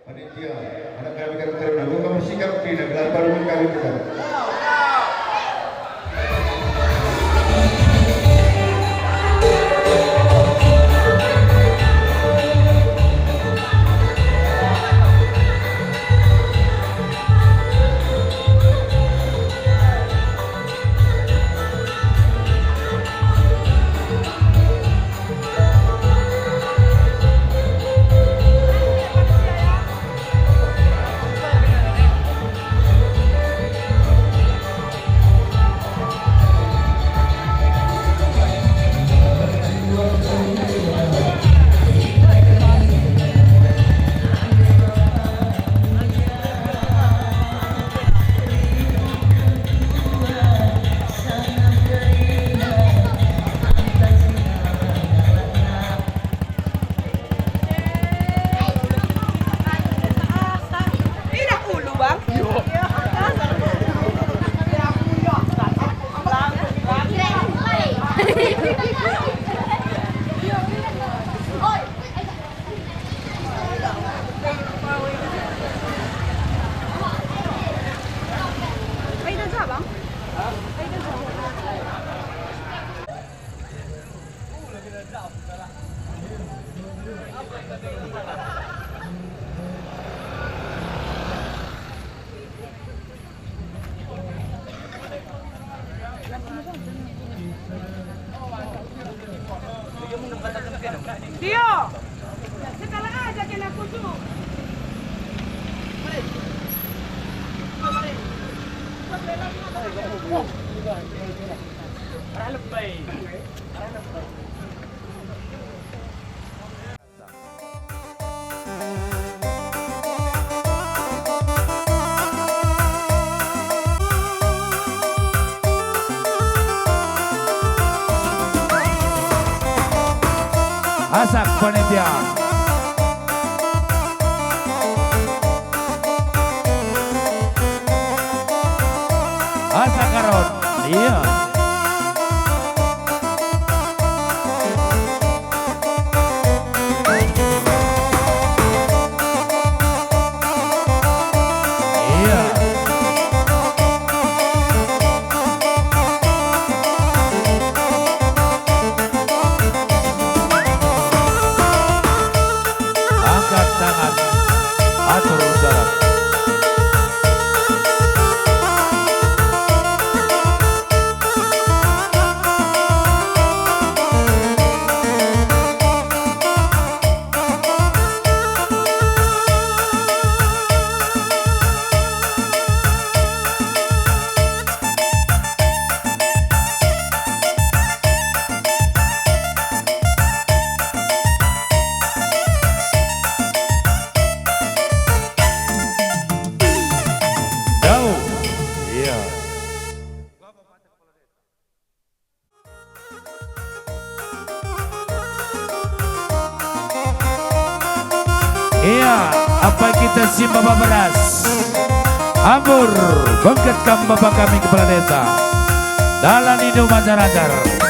Panitia, anak kami kan teruna. Bukan bersikap di negara baru kami bukan. Dio, sekarang aja kena kucuk. Asak panitia. Asak karon. Iya. Iya. Angkat tangan, atur jarak. Jauh. Iya. Iya, apa kita simpa beras? Ambur, bangkitkan bapak kami kepala desa. Dalam hidup masyarakat.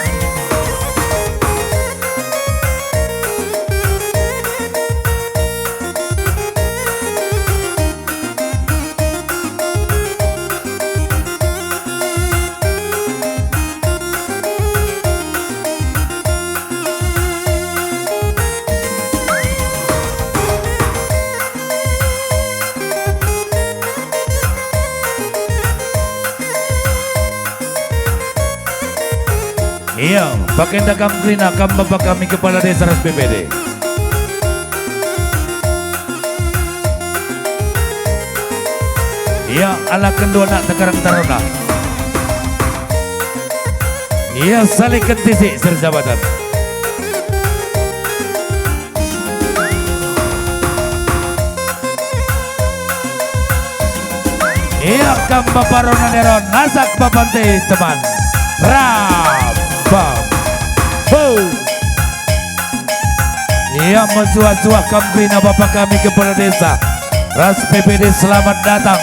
Iya, pakai dagang krina kam bapak kami kepala desa ras BPD. Iya, ala kedua nak tekarang taruna. Iya, saling kentisi serjabatan. Iya, kam bapak ronaneron nasak papante teman. Ram. Bam. Boom. Ia mensuah-suah kamgrina bapak kami kepala desa Ras PPD selamat datang.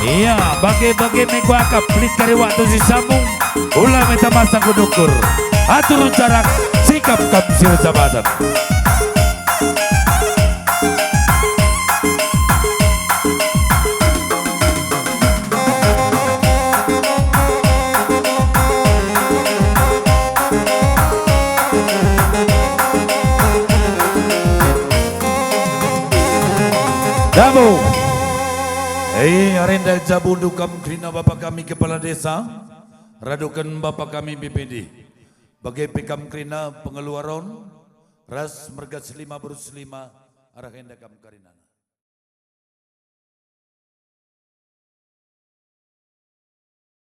Iya, bagi-bagi mengkuakap pelit kari waktu si sambung. Ulah minta masang kudukur. Atur jarak, sikap kamsil jabatan. Dabu. Arenda jabundu kam krina Bapak kami Kepala Desa. Radukan Bapak kami BPD. Bagai pekam krina pengeluaran. Ras merga selima berus lima. Arah hendak kam karinana.